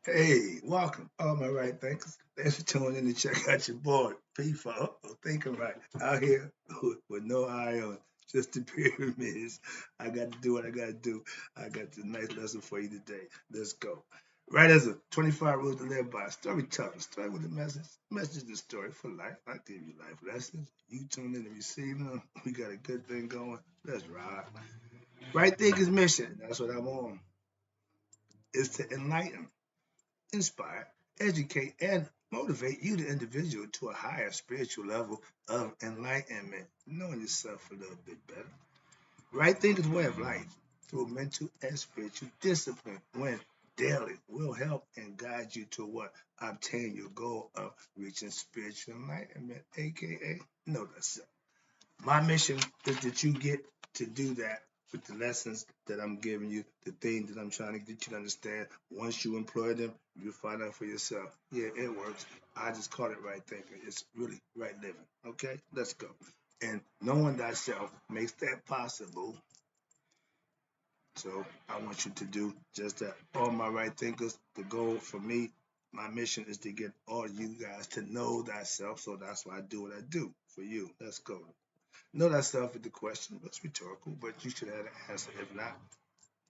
Hey, welcome. All my right thinkers. Thanks for tuning in to check out your boy, P4. Thinking right. Out here with no eye on just the pyramids. I got to do what I got to do. I got the nice lesson for you today. Let's go. Right as a 25 rules to live by. Storytelling. Start with the message. Message the story for life. I give you life lessons. You tune in and receive them. We got a good thing going. Let's ride. Right thinkers mission. That's what I'm on. Is to enlighten, inspire, educate, and motivate you, the individual, to a higher spiritual level of enlightenment, knowing yourself a little bit better. Right thinking way of life through mental and spiritual discipline when daily will help and guide you to what? Obtain your goal of reaching spiritual enlightenment, aka know thyself. My mission is that you get to do that with the lessons that I'm giving you, the things that I'm trying to get you to understand. Once you employ them, you find out for yourself. Yeah, it works. I just call it right thinking. It's really right living. Okay, let's go. And knowing thyself makes that possible. So I want you to do just that. All my right thinkers, the goal for me, my mission is to get all you guys to know thyself. So that's why I do what I do for you. Let's go. Know thyself is the question. It's rhetorical, but you should have an answer. If not,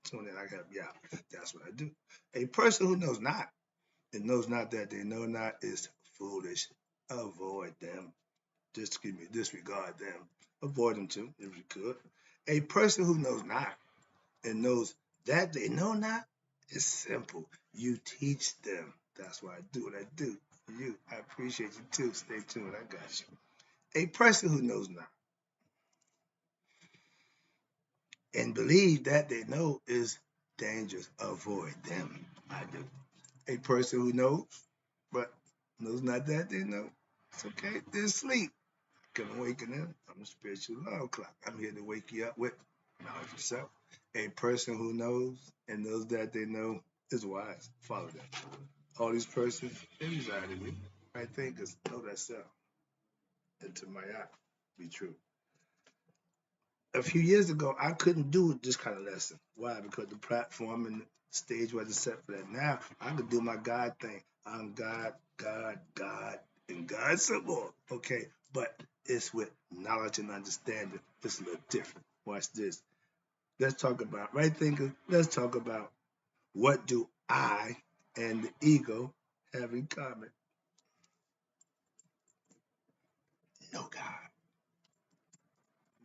tune in. I help you out. That's what I do. A person who knows not and knows not that they know not is foolish. Avoid them. Disregard them. Avoid them too, if you could. A person who knows not and knows that they know not is simple. You teach them. That's why I do what I do for you. I appreciate you too. Stay tuned. I got you. A person who knows not and believe that they know is dangerous. Avoid them. I do. A person who knows, but knows not that they know, it's okay. They're asleep. Can awaken them. I'm a spiritual alarm clock. I'm here to wake you up with knowledge of self. A person who knows and knows that they know is wise. Follow them. All these persons, they reside in me. I think is know that self. And to my eye, be true. A few years ago, I couldn't do this kind of lesson. Why? Because the platform and the stage wasn't set for that. Now I could do my God thing. I'm God, God, God, and God some more. Okay, but it's with knowledge and understanding. It's a little different. Watch this. Let's talk about right thinking. Let's talk about what do I and the ego have in common? No God.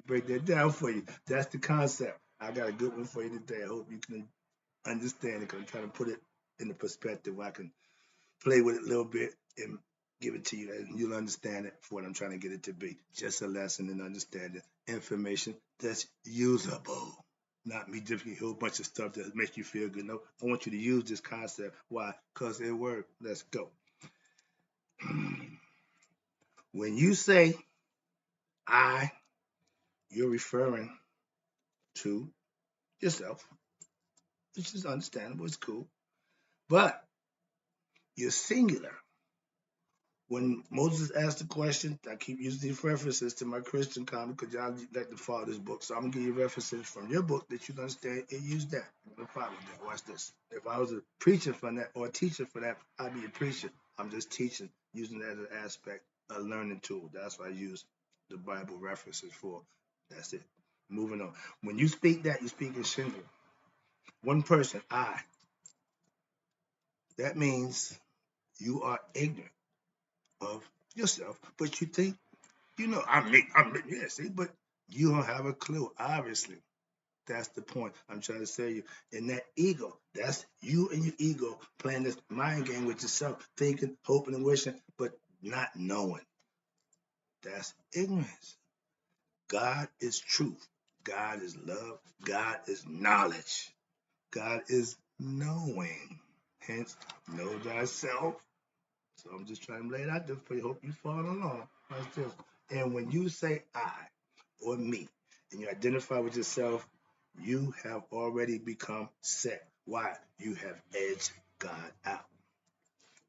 Break that down for you. That's the concept. I got a good one for you today. I hope you can understand it because I'm trying to put it in the perspective where I can play with it a little bit and give it to you and you'll understand it for what I'm trying to get it to be. Just a lesson in understanding information that's usable. Not me giving you a whole bunch of stuff that makes you feel good. No, I want you to use this concept. Why? Because it works. Let's go. When you say I, you're referring to yourself, which is understandable. It's cool. But you're singular. When Moses asked the question, I keep using these references to my Christian comic because y'all like to follow this book. So I'm gonna give you references from your book that you can understand and use that. I'm gonna follow that. Watch this. If I was a preacher for that or a teacher for that, I'd be a preacher. I'm just teaching, using that as an aspect, a learning tool. That's what I use the Bible references for. That's it. Moving on. When you speak that, you speak in singular. One person, I. That means you are ignorant of yourself, but you think yeah, see, but you don't have a clue, obviously. That's the point I'm trying to say you. And that ego, that's you and your ego playing this mind game with yourself, thinking, hoping, and wishing, but not knowing. That's ignorance. God is truth. God is love. God is knowledge. God is knowing. Hence, know thyself. So I'm just trying to lay it out there for you. Hope you follow along. Like this. And when you say I or me, and you identify with yourself, you have already become set. Why? You have edged God out.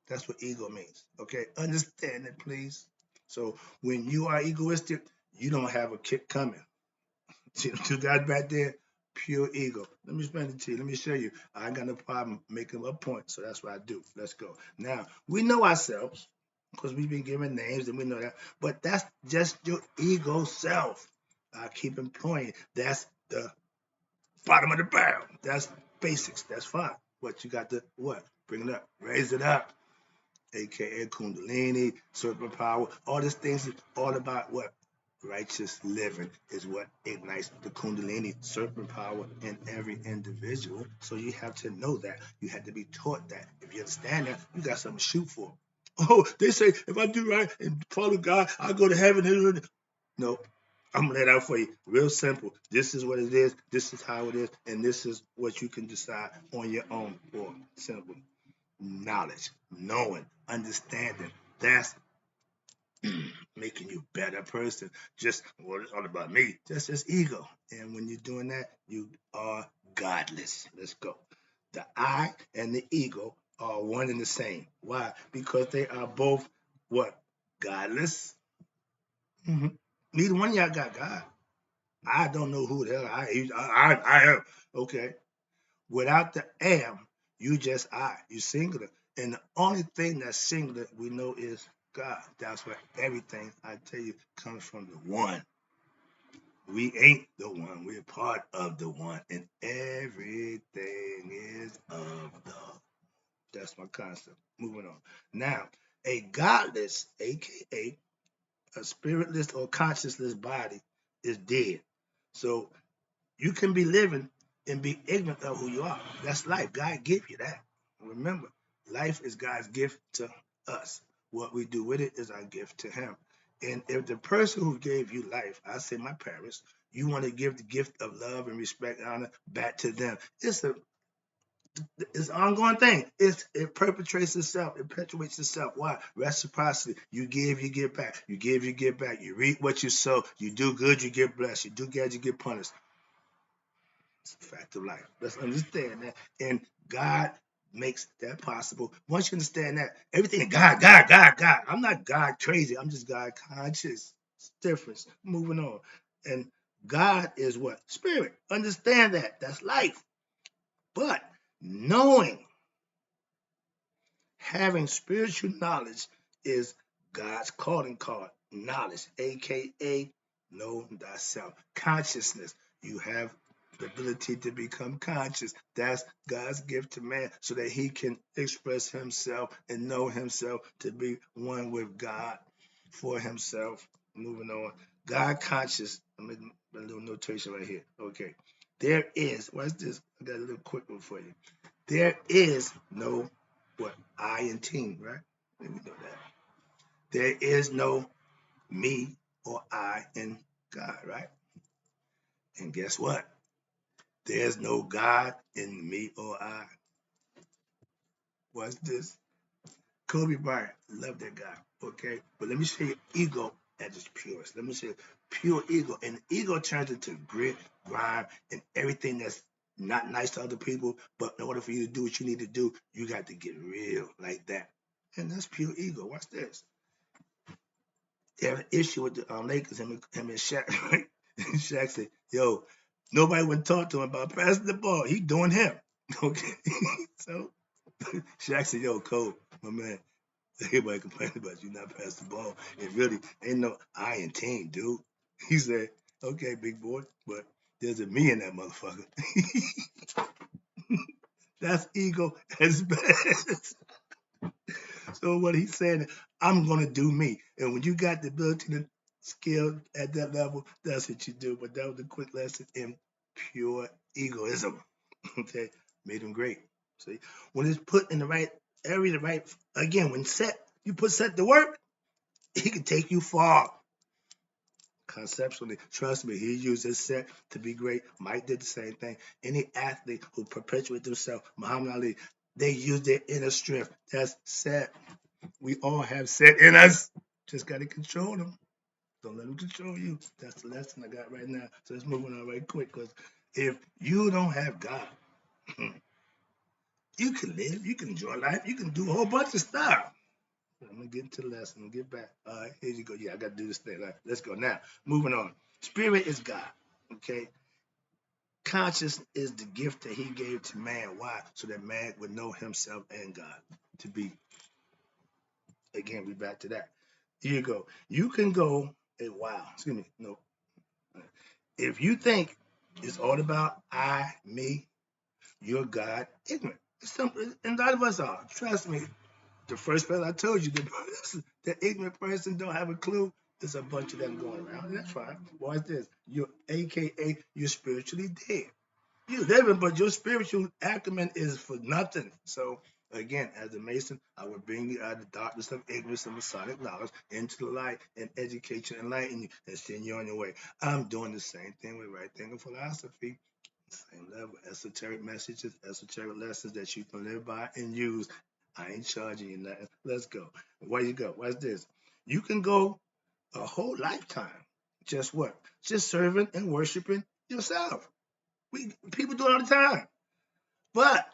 That's what ego means. Okay, understand it, please. So when you are egoistic, you don't have a kick coming. See the two guys back there? pure ego. Let me explain it to you. Let me show you. I ain't got no problem making a point, so that's what I do. Let's go. Now, we know ourselves because we've been given names and we know that, but that's just your ego self. I keep employing. That's the bottom of the barrel. That's basics. That's fine. But you got to what? Bring it up. Raise it up. AKA Kundalini, serpent power. All these things is all about what? Righteous living is what ignites the Kundalini serpent power in every individual. So you have to know that. You have to be taught that. If you understand that, you got something to shoot for. Oh, they say if I do right and follow God, I'll go to heaven. No, I'm gonna lay it out for you. Real simple. This is what it is. This is how it is, and this is what you can decide on your own. For simple knowledge, knowing, understanding. That's making you a better person. Just well, it's all about me. Just ego. And when you're doing that, you are godless. Let's go. The I and the ego are one and the same. Why? Because they are both what? Godless. Mm-hmm. Neither one of y'all got God. I don't know who the hell I am. Okay. Without the am, you just I. You singular. And the only thing that's singular we know is God. That's where everything I tell you comes from the one. We ain't the one. We're part of the one. And everything is of the. That's my concept. Moving on. Now, a godless, aka a spiritless or conscienceless body, is dead. So you can be living and be ignorant of who you are. That's life. God gave you that. Remember, life is God's gift to us. What we do with it is our gift to Him. And if the person who gave you life, I say my parents, you want to give the gift of love and respect and honor back to them. It's an ongoing thing. It perpetrates itself. It perpetuates itself. Why? Reciprocity. You give, you get back. You give, you get back. You reap what you sow. You do good, you get blessed. You do bad, you get punished. It's a fact of life. Let's understand that. And God makes that possible. Once you understand that, everything God. I'm not God crazy. I'm just God conscious. It's difference. Moving on. And God is what? Spirit. Understand that. That's life. But knowing, having spiritual knowledge is God's calling card. Knowledge, aka know thyself. Consciousness. You have the ability to become conscious. That's God's gift to man so that he can express himself and know himself to be one with God for himself. Moving on. God conscious. I'm making a little notation right here. Okay. There is, what's this? I got a little quick one for you. There is no what? I in team, right? Let me know that. There is no me or I in God, right? And guess what? There's no God in me or I. What's this? Kobe Bryant, love that guy. Okay, but let me show you ego at its purest. Let me show you pure ego, and ego turns into grit, grime, and everything that's not nice to other people. But in order for you to do what you need to do, you got to get real like that, and that's pure ego. Watch this. They have an issue with the Lakers, him and Shaq, right? Shaq said, "Yo, nobody would talk to him about passing the ball. He doing him." Okay, so Shaq said, "Yo, Cole, my man, everybody complaining about you not passing the ball. It really ain't no I in team, dude." He said, "Okay, big boy, but there's a me in that motherfucker." That's ego at its best. So what he's saying, I'm gonna do me. And when you got the ability to skill at that level, that's what you do. But that was a quick lesson in pure egoism. Okay, made him great. See, when it's put in the right area, the right again, when you put set to work, he can take you far. Conceptually, trust me, he used his set to be great. Mike did the same thing. Any athlete who perpetuates themselves, Muhammad Ali, they use their inner strength. That's set. We all have set in us. Just got to control them. Don't let them control you. That's the lesson I got right now. So let's move on right quick because if you don't have God, you can live, you can enjoy life, you can do a whole bunch of stuff. I'm gonna get into the lesson. I'm gonna get back. All right, here you go. Yeah, I gotta do this thing. All right, let's go now. Moving on. Spirit is God. Okay. Conscience is the gift that he gave to man. Why? So that man would know himself and God. To be, again, we back to that. Here you go. You can go, wow, excuse me, no. If you think it's all about I, me, you're God, ignorant. It's simple, and a lot of us are. Trust me. The first person I told you, the ignorant person don't have a clue. There's a bunch of them going around, and that's fine. Watch this. You're AKA, you're spiritually dead. You're living, but your spiritual acumen is for nothing. So again, as a Mason, I will bring you out of the darkness of ignorance and Masonic knowledge into the light and educate you, enlighten you, and send you on your way. I'm doing the same thing with right thinking philosophy. Same level, esoteric messages, esoteric lessons that you can live by and use. I ain't charging you nothing. Let's go. Where you go? What's this? You can go a whole lifetime. Just what? Just serving and worshiping yourself. People do it all the time, but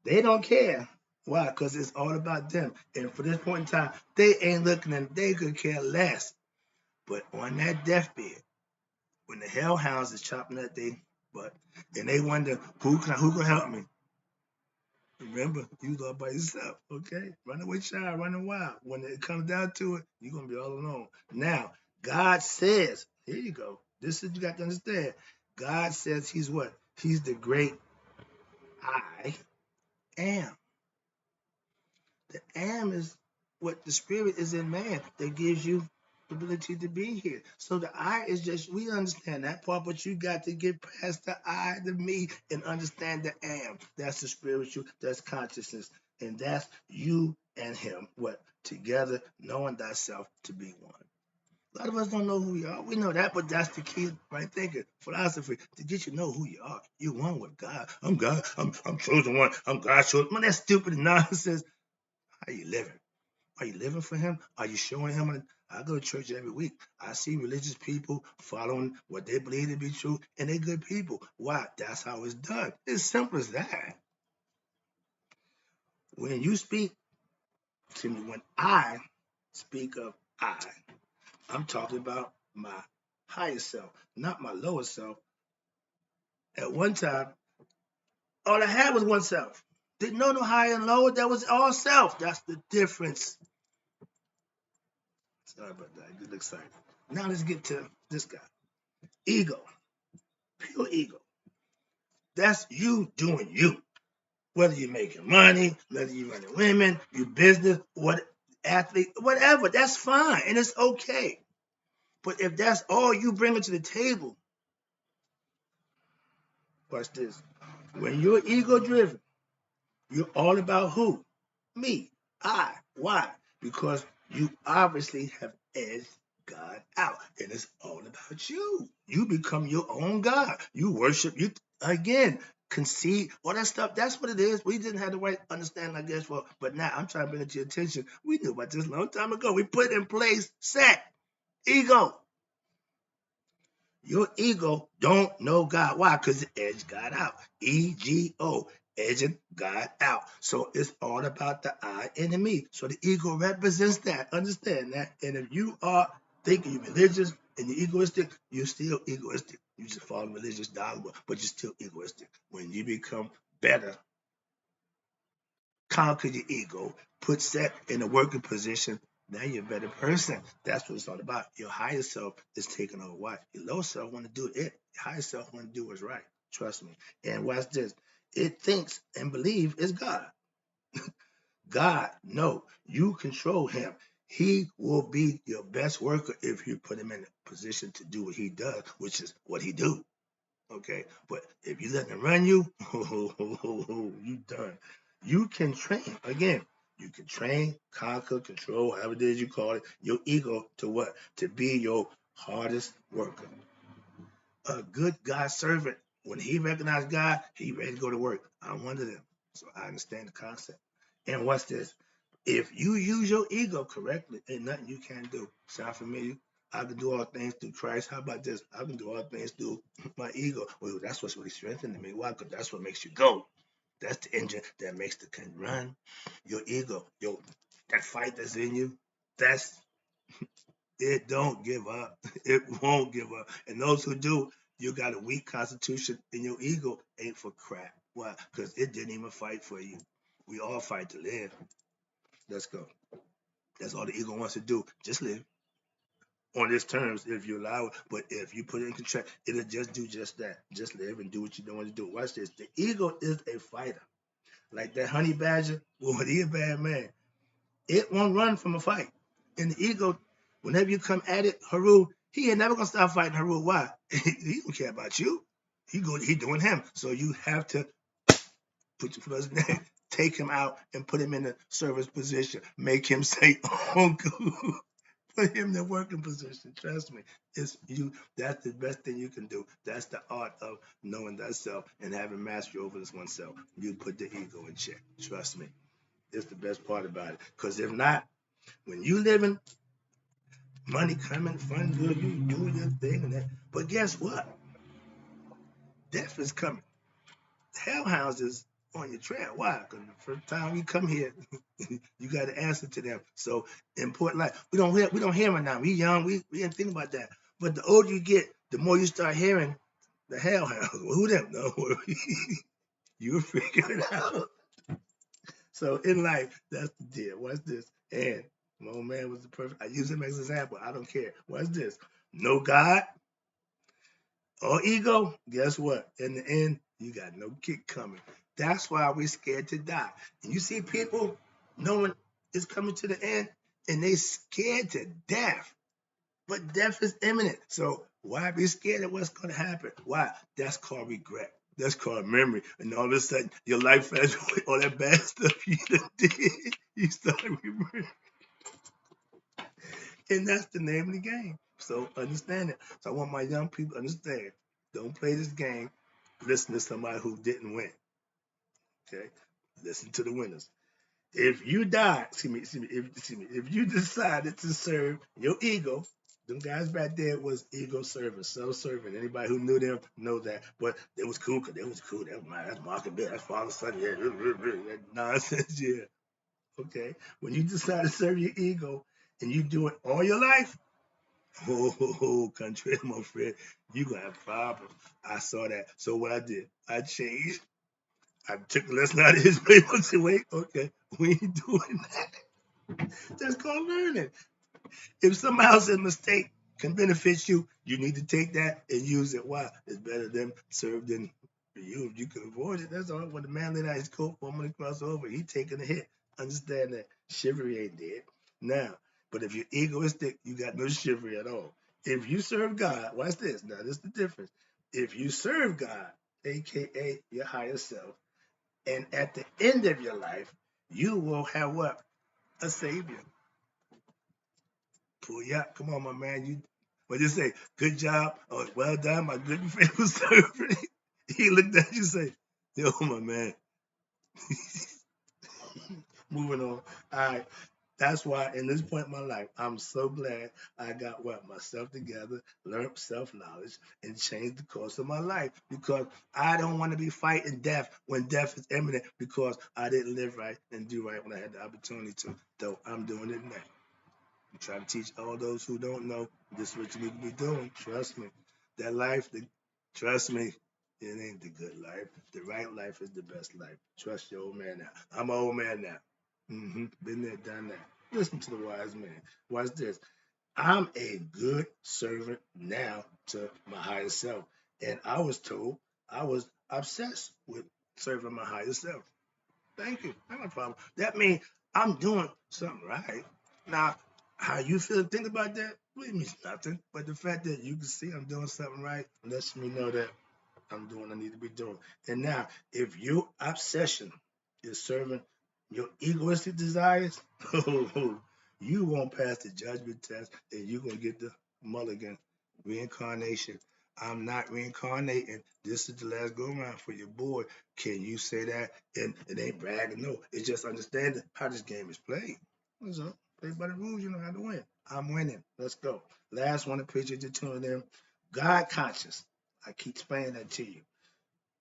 they don't care. Why? Because it's all about them. And for this point in time, they ain't looking and they could care less. But on that deathbed, when the hellhounds is chopping at their butt, and they wonder who can help me. Remember, you all by yourself, okay? Running with child, running wild. When it comes down to it, you're gonna be all alone. Now, God says, here you go. This is you got to understand. God says He's what? He's the great I am. The am is what the spirit is in man that gives you the ability to be here. So the I is just, we understand that part, but you got to get past the I, the me, and understand the am. That's the spiritual, that's consciousness. And that's you and him, what? Together, knowing thyself to be one. A lot of us don't know who we are. We know that, but that's the key, right? Thinking, philosophy, to get you to know who you are. You're one with God. I'm God. I'm chosen one. I'm God's chosen. Man, that's stupid nonsense. How you living? Are you living for him? Are you showing him? I go to church every week. I see religious people following what they believe to be true, and they're good people. Why? That's how it's done. It's simple as that. When you speak to me, when I speak of I'm talking about my higher self, not my lower self. At one time, all I had was one self. Didn't know no higher and lower. That was all self. That's the difference. Sorry about that. I get excited. Now let's get to this guy. Ego. Pure ego. That's you doing you. Whether you're making money, whether you're running women, your business, what athlete, whatever, that's fine and it's okay. But if that's all you bring to the table, watch this. When you're ego driven, you're all about who? Me. I. Why? Because you obviously have edged God out. And it's all about you. You become your own God. You worship you again. Conceit, all that stuff. That's what it is. We didn't have the right understanding, I guess, but now I'm trying to bring it to your attention. We knew about this a long time ago. We put in place set. Ego. Your ego don't know God. Why? Because it edged God out. EGO, edging God out. So it's all about the I and the me. So the ego represents that. Understand that. And if you are thinking you're religious and you're egoistic, you're still egoistic. You just follow religious dogma, but you're still egoistic. When you become better, conquer your ego, put set in a working position. Now you're a better person. That's what it's all about. Your higher self is taking over what? Your lower self want to do it. Your higher self want to do what's right. Trust me. And watch this. It thinks and believes it's God. God, no, you control him. He will be your best worker if you put him in a position to do what he does, which is what he do. Okay, but if you let them run you, you done. You can train again. You can train, conquer, control, however it is you call it, your ego to what? To be your hardest worker. A good God servant, when he recognized God, he ready to go to work. I'm one of them, so I understand the concept. And what's this? If you use your ego correctly, ain't nothing you can't do. Sound familiar? I can do all things through Christ. How about this? I can do all things through my ego. Well, that's what's really strengthening me. Why? Because that's what makes you go. That's the engine that makes the can run. Your ego, that fight that's in you, that's it. Don't give up. It won't give up. And those who do, You got a weak constitution, and your ego ain't for crap. Why? Because it didn't even fight for you. We all fight to live. Let's go. That's all the ego wants to do. Just live on its terms if you allow it. But if you put it in contract, it'll just do just that. Just live and do what you don't want to do. Watch this. The ego is a fighter. Like that honey badger, well, he a bad man. It won't run from a fight. And the ego, whenever you come at it, Haru, he ain't never gonna stop fighting Haru. Why? He don't care about you. He doing him. So you have to put your foot on his neck, take him out, and put him in a service position. Make him say, "Oh, good." Put him in the working position. Trust me, it's you. That's the best thing you can do. That's the art of knowing thyself and having mastery over this oneself. You put the ego in check. Trust me, it's the best part about it. Because if not, when you living, money coming, fun good, you do your thing and that. But guess what? Death is coming. Hellhounds is on your trail. Why? Because the first time you come here, you got to answer to them. So important life. We don't hear it now. We young. We didn't think about that. But the older you get, the more you start hearing the hellhounds. Well, who them? Don't worry. You'll figure it out. So in life, that's the deal. What's this? And my old man was the perfect. I use him as an example. I don't care. What's this? No God or ego. Guess what? In the end, you got no kick coming. That's why we're scared to die. And you see people knowing it's coming to the end, and they scared to death. But death is imminent. So why be scared of what's going to happen? Why? That's called regret. That's called memory. And all of a sudden, your life flashes away, all that bad stuff you done did. You start remembering. And that's the name of the game. So understand it. So I want my young people to understand. Don't play this game. Listen to somebody who didn't win. Okay? Listen to the winners. If you die, if you decided to serve your ego, them guys back there was ego serving, self-serving. Anybody who knew them know that. But it was cool because it was cool. That was that's Market Bill. That's Father Son. Yeah, that nonsense. Yeah. Okay. When you decide to serve your ego and you do it all your life, country, my friend, you gonna have problems. I saw that. So what I did, I changed. I took the lesson out of his playbook and said, wait, okay, we ain't doing that. That's called learning. If somebody else's mistake can benefit you, you need to take that and use it. Why? It's better than served than for you. If you can avoid it, that's all. When the man laid out his coat, woman cross over, he taking a hit. Understand that chivalry ain't dead. Now, but if you're egoistic, you got no chivalry at all. If you serve God, watch this. Now, this is the difference. If you serve God, aka your higher self, and at the end of your life, you will have what? A savior. Pull you out. Come on, my man. You what you say? Good job. Oh, well done, my good and faithful servant. He looked at you and say, yo, my man. Moving on. All right. That's why in this point in my life, I'm so glad I got what myself together, learned self-knowledge, and changed the course of my life because I don't want to be fighting death when death is imminent because I didn't live right and do right when I had the opportunity to. Though I'm doing it now. I'm trying to teach all those who don't know this is what you need to be doing. Trust me. That life, trust me, it ain't the good life. The right life is the best life. Trust your old man now. I'm an old man now. Been there, done that. Listen to the wise man. Watch this. I'm a good servant now to my higher self. And I was told I was obsessed with serving my higher self. Thank you. Not a problem. That means I'm doing something right. Now, how you feel and think about that, really means nothing. But the fact that you can see I'm doing something right lets me know that I'm doing what I need to be doing. And now, if your obsession is serving your egoistic desires, you won't pass the judgment test and you're going to get the mulligan reincarnation. I'm not reincarnating. This is the last go around for your boy. Can you say that? And it ain't bragging. No, it's just understanding how this game is played. What's up? Play by the rules, you know how to win. I'm winning. Let's go. Last one, appreciate you tuning in. God conscious. I keep explaining that to you.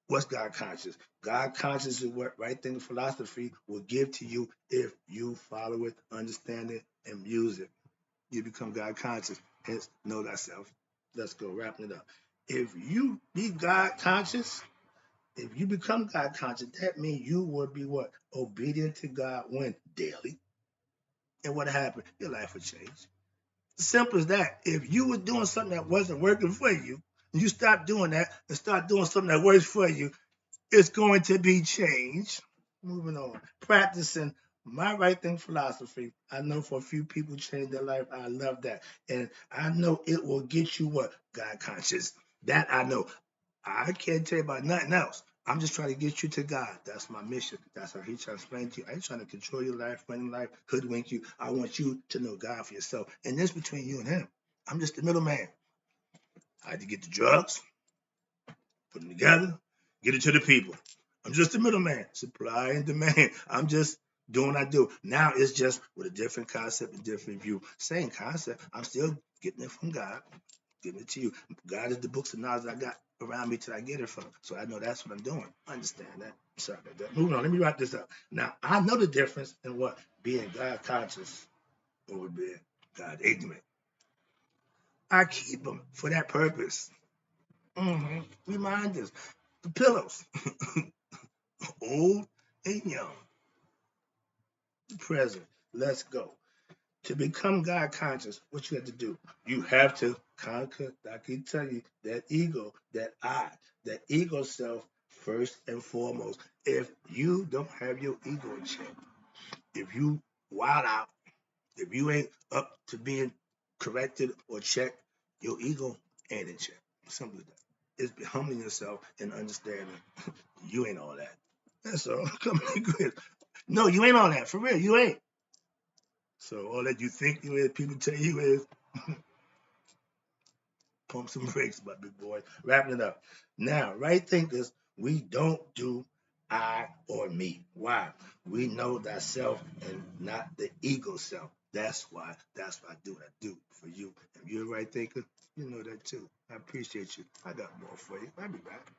What's God conscious? God conscious is what right thinking philosophy will give to you if you follow it, understand it, and use it. You become God conscious. Hence, know thyself. Let's go, wrapping it up. If you be God conscious, if you become God conscious, that means you will be what? Obedient to God when? Daily. And what happened? Your life will change. Simple as that. If you were doing something that wasn't working for you, and you stop doing that and start doing something that works for you, it's going to be changed. Moving on. Practicing my right thing philosophy. I know for a few people change their life. I love that. And I know it will get you what? God conscious. That I know. I can't tell you about nothing else. I'm just trying to get you to God. That's my mission. That's how He's trying to explain to you. I ain't trying to control your life, run your life, hoodwink you. I want you to know God for yourself. And this between you and Him. I'm just the middleman. I had to get the drugs, put them together, get it to the people. I'm just the middleman, supply and demand. I'm just doing what I do. Now it's just with a different concept, a different view. Same concept. I'm still getting it from God, giving it to you. God is the books of knowledge I got around me till I get it from. So I know that's what I'm doing. I understand that. Sorry about that. Moving on. Let me wrap this up. Now I know the difference in what being God conscious or being God ignorant. I keep them for that purpose. Reminders. The pillows. Old and young. The present. Let's go. To become God conscious, what you have to do? You have to conquer, I can tell you, that ego, that I, that ego self first and foremost. If you don't have your ego in check, if you wild out, if you ain't up to being corrected or checked, your ego ain't in check. Simple as that. It's humbling yourself and understanding you ain't all that. That's all. Come to grips. No, you ain't all that. For real, you ain't. So all that you think you is, people tell you is, pump some brakes, my big boy. Wrapping it up. Now, right thinkers, we don't do I or me. Why? We know that self and not the ego self. That's why. That's why I do what I do for you. If you're a right thinker, you know that too. I appreciate you. I got more for you. I'll be back.